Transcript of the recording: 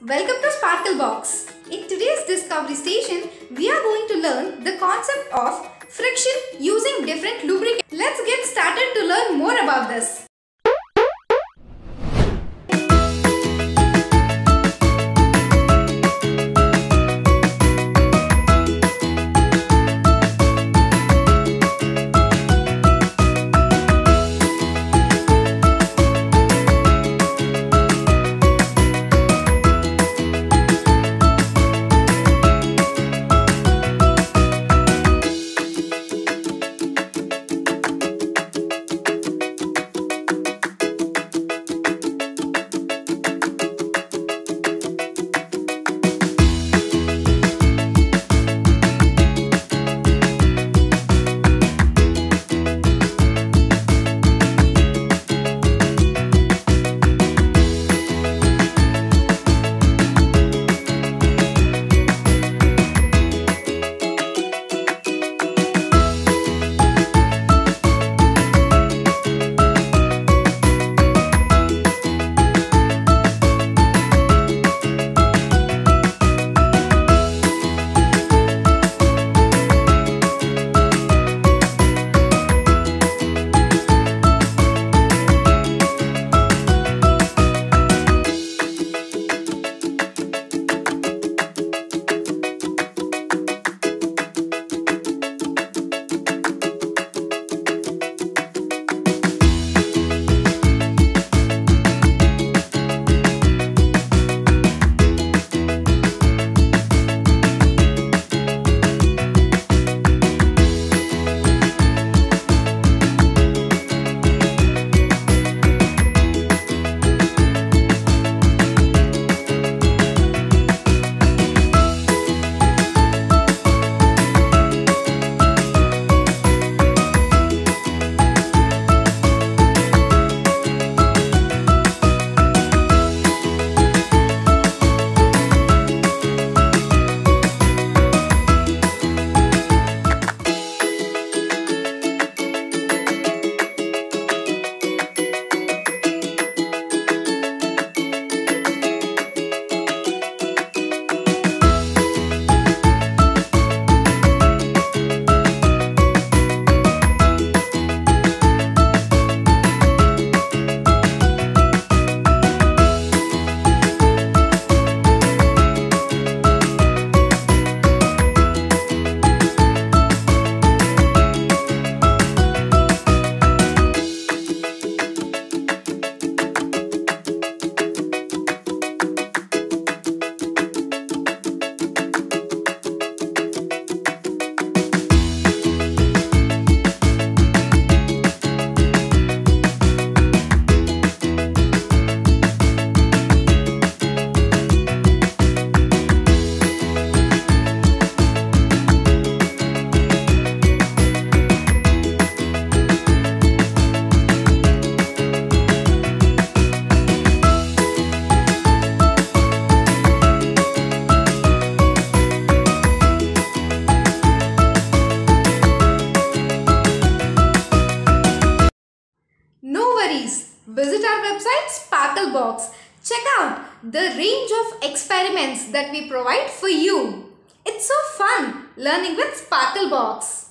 welcome to Sparklebox. In today's Discovery Station, we are going to learn the concept of friction using different lubricants. Let's get started to learn more about this. Visit our website Sparklebox. Check out the range of experiments that we provide for you. It's so fun learning with Sparklebox.